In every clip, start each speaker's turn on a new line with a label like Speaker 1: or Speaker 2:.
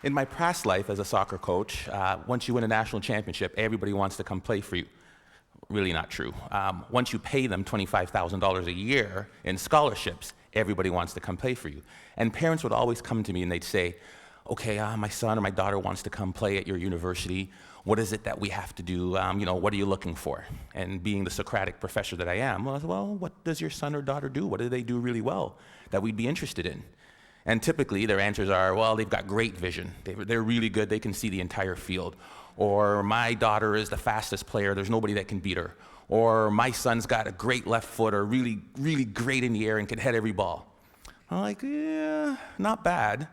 Speaker 1: In my past life as a soccer coach, once you win a national championship, everybody wants to come play for you. Really not true. Once you pay them $25,000 a year in scholarships, everybody wants to come play for you. And parents would always come to me and they'd say, okay, my son or my daughter wants to come play at your university. What is it that we have to do? What are you looking for? And being the Socratic professor that I am, I said, well, what does your son or daughter do? What do they do really well that we'd be interested in? And typically their answers are, well, they've got great vision. They're really good. They can see the entire field. Or my daughter is the fastest player. There's nobody that can beat her. Or my son's got a great left foot or really, really great in the air and can head every ball. I'm like, yeah, not bad.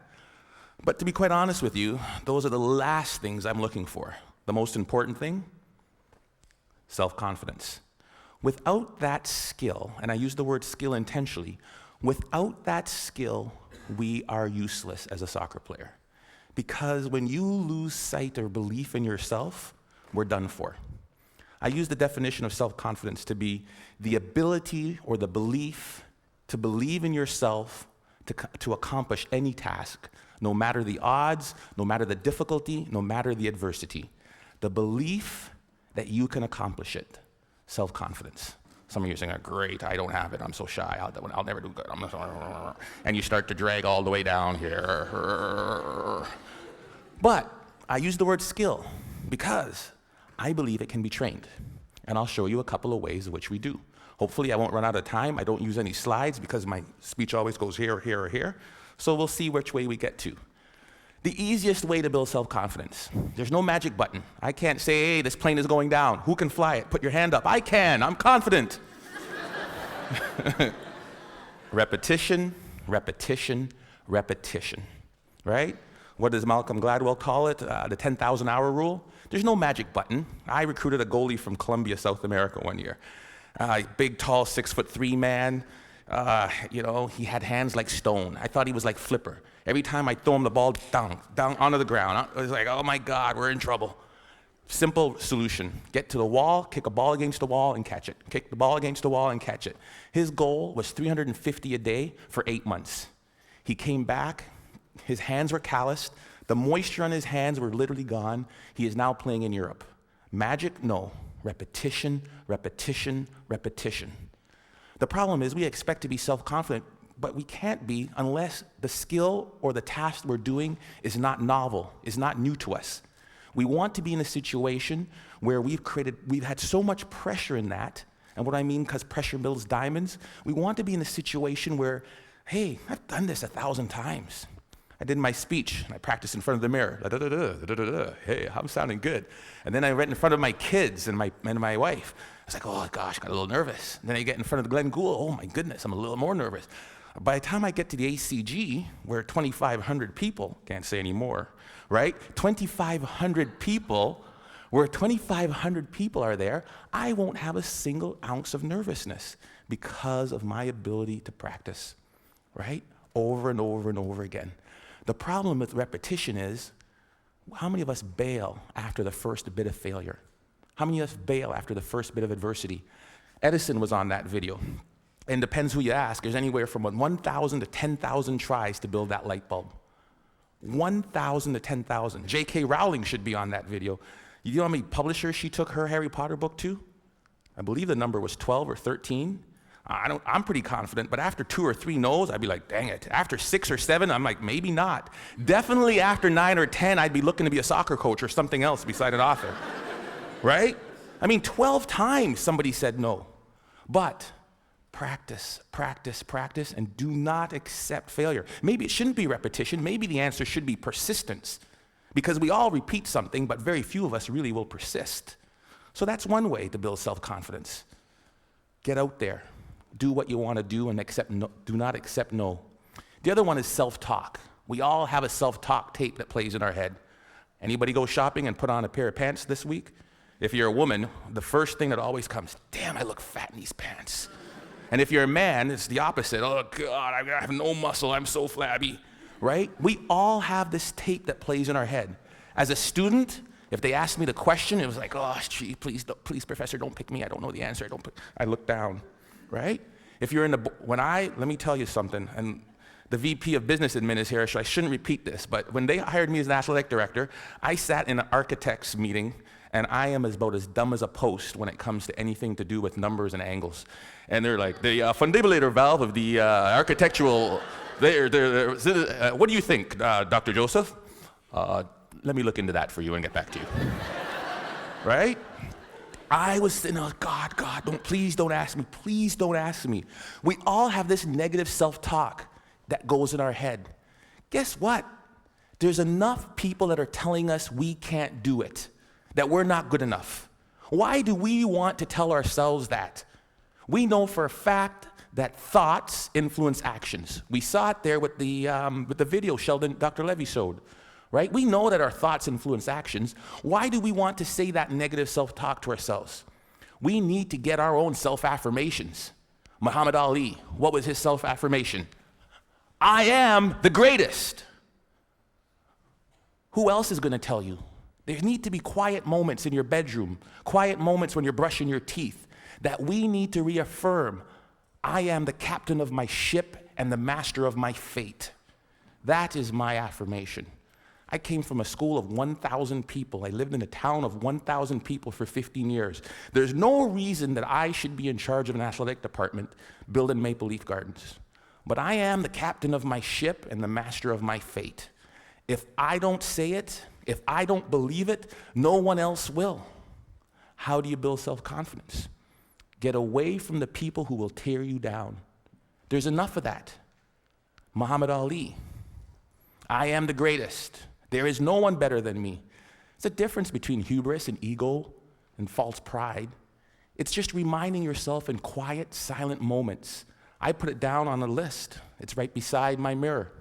Speaker 1: But to be quite honest with you, those are the last things I'm looking for. The most important thing, self-confidence. Without that skill, and I use the word skill intentionally, without that skill, we are useless as a soccer player. Because when you lose sight or belief in yourself, we're done for. I use the definition of self-confidence to be the ability or the belief to believe in yourself to accomplish any task, no matter the odds, no matter the difficulty, no matter the adversity. The belief that you can accomplish it, self-confidence. Some of you are saying, great, I don't have it, I'm so shy, I'll never do good. And you start to drag all the way down here. But I use the word skill because I believe it can be trained. And I'll show you a couple of ways in which we do. Hopefully I won't run out of time. I don't use any slides because my speech always goes here, here, or here. So we'll see which way we get to. The easiest way to build self-confidence. There's no magic button. I can't say, hey, this plane is going down. Who can fly it? Put your hand up. I can. I'm confident. Repetition, repetition, repetition. Right? What does Malcolm Gladwell call it? The 10,000 hour rule? There's no magic button. I recruited a goalie from Colombia, South America one year. Big, tall, 6'3" man. He had hands like stone. I thought he was like Flipper. Every time I throw him the ball, down onto the ground. I was like, oh my God, we're in trouble. Simple solution. Get to the wall, kick a ball against the wall and catch it. Kick the ball against the wall and catch it. His goal was 350 a day for 8 months. He came back, his hands were calloused, the moisture on his hands were literally gone. He is now playing in Europe. Magic? No. Repetition, repetition, repetition. The problem is we expect to be self-confident, but we can't be unless the skill or the task we're doing is not novel, is not new to us. We want to be in a situation where we've had so much pressure in that, and what I mean, because pressure builds diamonds, we want to be in a situation where, hey, I've done this 1,000 times. I did my speech, and I practiced in front of the mirror. Hey, I'm sounding good. And then I read in front of my kids and my wife. I was like, oh gosh, got a little nervous. And then I get in front of Glenn Gould. Oh my goodness, I'm a little more nervous. By the time I get to the ACG, where 2,500 people, can't say anymore, right? 2,500 people, where 2,500 people are there, I won't have a single ounce of nervousness because of my ability to practice, right? Over and over and over again. The problem with repetition is, how many of us bail after the first bit of failure? How many of us bail after the first bit of adversity? Edison was on that video. And depends who you ask, there's anywhere from 1,000 to 10,000 tries to build that light bulb. 1,000 to 10,000. J.K. Rowling should be on that video. You know how many publishers she took her Harry Potter book to? I believe the number was 12 or 13. I'm pretty confident, but after 2 or 3 no's, I'd be like, dang it. After 6 or 7, I'm like, maybe not. Definitely after 9 or 10, I'd be looking to be a soccer coach or something else beside an author, right? 12 times somebody said no. But practice, practice, practice, and do not accept failure. Maybe it shouldn't be repetition. Maybe the answer should be persistence, because we all repeat something, but very few of us really will persist. So that's one way to build self-confidence. Get out there. Do what you want to do and do not accept no. The other one is self-talk. We all have a self-talk tape that plays in our head. Anybody go shopping and put on a pair of pants this week? If you're a woman, the first thing that always comes, damn, I look fat in these pants. And if you're a man, it's the opposite. Oh God, I have no muscle, I'm so flabby, right? We all have this tape that plays in our head. As a student, if they asked me the question, it was like, oh, gee, please, professor, don't pick me. I don't know the answer. I look down, right? If you're let me tell you something, and the VP of Business Admin is here, so I shouldn't repeat this, but when they hired me as National Athletic Director, I sat in an architect's meeting, and I am about as dumb as a post when it comes to anything to do with numbers and angles. And they're like, the fundibulator valve of the architectural, what do you think, Dr. Joseph? Let me look into that for you and get back to you. Right? I was sitting there, God, please don't ask me. Please don't ask me. We all have this negative self-talk that goes in our head. Guess what? There's enough people that are telling us we can't do it, that we're not good enough. Why do we want to tell ourselves that? We know for a fact that thoughts influence actions. We saw it there with the video Dr. Levy showed. Right? We know that our thoughts influence actions. Why do we want to say that negative self-talk to ourselves? We need to get our own self-affirmations. Muhammad Ali, what was his self-affirmation? I am the greatest. Who else is going to tell you? There need to be quiet moments in your bedroom, quiet moments when you're brushing your teeth, that we need to reaffirm, I am the captain of my ship and the master of my fate. That is my affirmation. I came from a school of 1,000 people. I lived in a town of 1,000 people for 15 years. There's no reason that I should be in charge of an athletic department building Maple Leaf Gardens. But I am the captain of my ship and the master of my fate. If I don't say it, if I don't believe it, no one else will. How do you build self-confidence? Get away from the people who will tear you down. There's enough of that. Muhammad Ali, I am the greatest. There is no one better than me. It's a difference between hubris and ego and false pride. It's just reminding yourself in quiet, silent moments. I put it down on a list. It's right beside my mirror,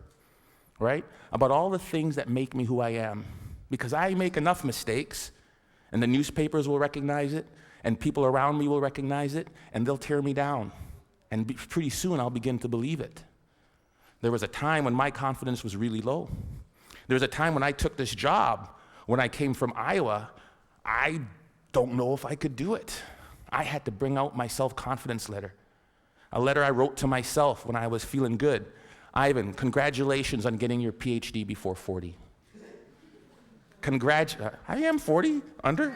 Speaker 1: right? About all the things that make me who I am. Because I make enough mistakes, and the newspapers will recognize it, and people around me will recognize it, and they'll tear me down. And pretty soon I'll begin to believe it. There was a time when my confidence was really low. There was a time when I took this job, when I came from Iowa, I don't know if I could do it. I had to bring out my self-confidence letter. A letter I wrote to myself when I was feeling good. Ivan, congratulations on getting your PhD before 40. I am 40, under.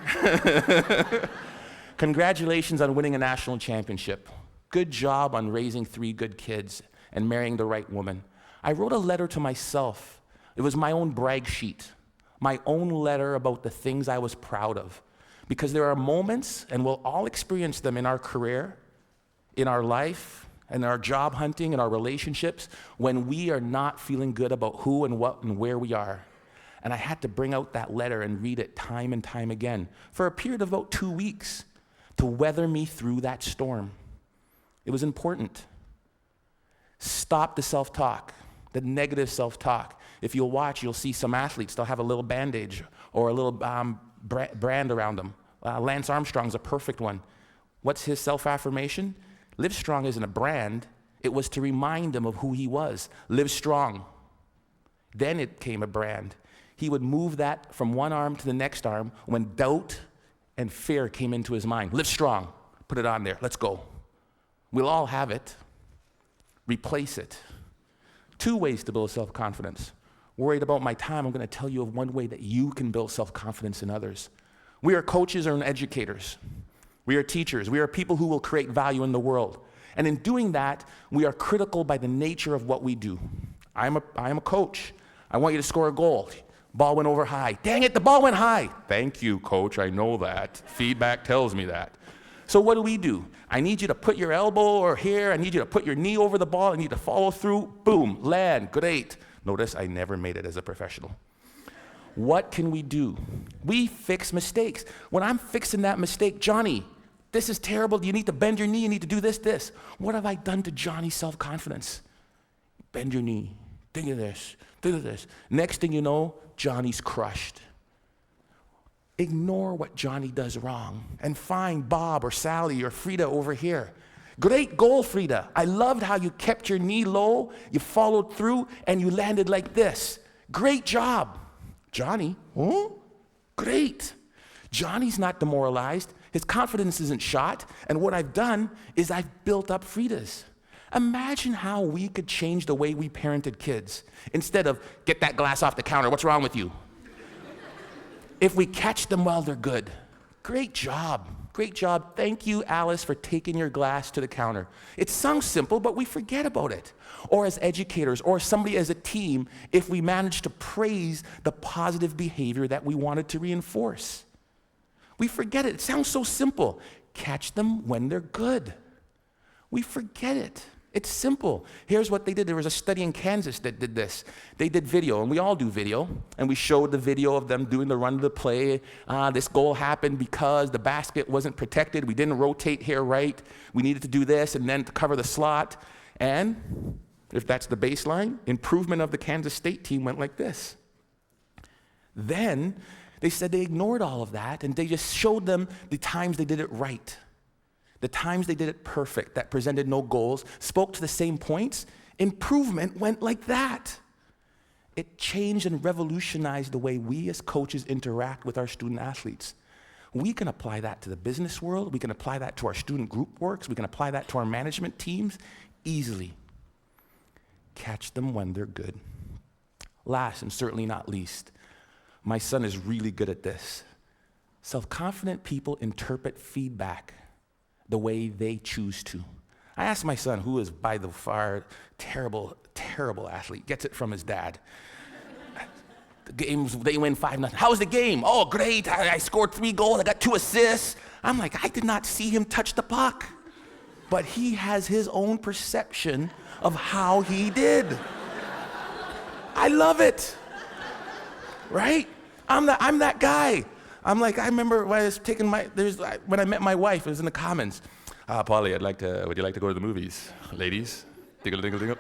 Speaker 1: Congratulations on winning a national championship. Good job on raising 3 good kids and marrying the right woman. I wrote a letter to myself. It was my own brag sheet, my own letter about the things I was proud of. Because there are moments, and we'll all experience them in our career, in our life, in our job hunting, in our relationships, when we are not feeling good about who and what and where we are. And I had to bring out that letter and read it time and time again for a period of about 2 weeks to weather me through that storm. It was important. Stop the self-talk, the negative self-talk. If you'll watch, you'll see some athletes, they'll have a little bandage or a little brand around them. Lance Armstrong's a perfect one. What's his self-affirmation? Live Strong isn't a brand. It was to remind him of who he was. Live strong. Then it came a brand. He would move that from one arm to the next arm when doubt and fear came into his mind. Live strong. Put it on there. Let's go. We'll all have it. Replace it. 2 ways to build self-confidence. Worried about my time, I'm going to tell you of one way that you can build self-confidence in others. We are coaches and educators. We are teachers. We are people who will create value in the world. And in doing that, we are critical by the nature of what we do. I am a coach. I want you to score a goal. Ball went over high. Dang it, the ball went high. Thank you, coach, I know that. Feedback tells me that. So what do? I need you to put your elbow or here. I need you to put your knee over the ball. I need to follow through. Boom, land, great. Notice I never made it as a professional. What can we do? We fix mistakes. When I'm fixing that mistake, Johnny, this is terrible. You need to bend your knee. You need to do this. What have I done to Johnny's self-confidence? Bend your knee. Think of this. Next thing you know, Johnny's crushed. Ignore what Johnny does wrong and find Bob or Sally or Frida over here. Great goal, Frida. I loved how you kept your knee low, you followed through, and you landed like this. Great job. Johnny, great. Johnny's not demoralized. His confidence isn't shot. And what I've done is I've built up Frida's. Imagine how we could change the way we parented kids. Instead of, get that glass off the counter, what's wrong with you? If we catch them while they're good. Great job. Great job. Thank you, Alice, for taking your glass to the counter. It sounds simple, but we forget about it. Or as educators, or somebody as a team, if we manage to praise the positive behavior that we wanted to reinforce. We forget it. It sounds so simple. Catch them when they're good. We forget it. It's simple. Here's what they did. There was a study in Kansas that did this. They did video, and we all do video, and we showed the video of them doing the run to the play. This goal happened because the basket wasn't protected. We didn't rotate here right. We needed to do this, and then to cover the slot. And if that's the baseline, improvement of the Kansas State team went like this. Then they said they ignored all of that, and they just showed them the times they did it right. The times they did it perfect, that presented no goals, spoke to the same points, improvement went like that. It changed and revolutionized the way we as coaches interact with our student athletes. We can apply that to the business world. We can apply that to our student group works. We can apply that to our management teams easily. Catch them when they're good. Last and certainly not least, my son is really good at this. Self-confident people interpret feedback the way they choose to. I asked my son, who is by the far terrible, terrible athlete, gets it from his dad. The games, they win 5-0. How was the game? Oh, great, I scored 3 goals, I got 2 assists. I'm like, I did not see him touch the puck. But he has his own perception of how he did. I love it, right? I'm that guy. I'm like, I remember when I was taking when I met my wife, it was in the Commons. Polly, would you like to go to the movies? Ladies, dingle, dingle, dingle.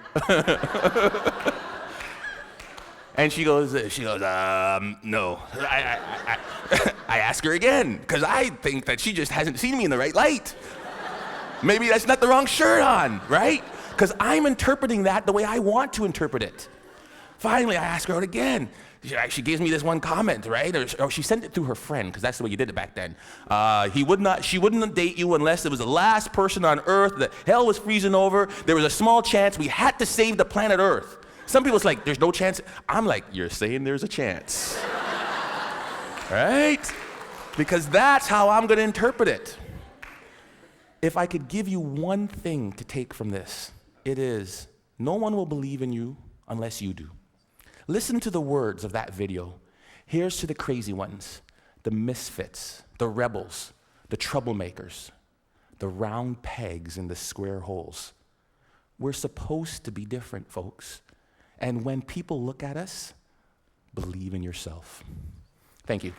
Speaker 1: And she goes, no. I ask her again, because I think that she just hasn't seen me in the right light. Maybe that's not the wrong shirt on, right? Because I'm interpreting that the way I want to interpret it. Finally, I ask her out again. She gives me this one comment, right? Or she sent it through her friend, because that's the way you did it back then. She wouldn't date you unless it was the last person on Earth, that hell was freezing over, there was a small chance we had to save the planet Earth. Some people's like, there's no chance. I'm like, you're saying there's a chance. Right? Because that's how I'm going to interpret it. If I could give you one thing to take from this, it is, no one will believe in you unless you do. Listen to the words of that video. Here's to the crazy ones, the misfits, the rebels, the troublemakers, the round pegs in the square holes. We're supposed to be different, folks. And when people look at us, believe in yourself. Thank you.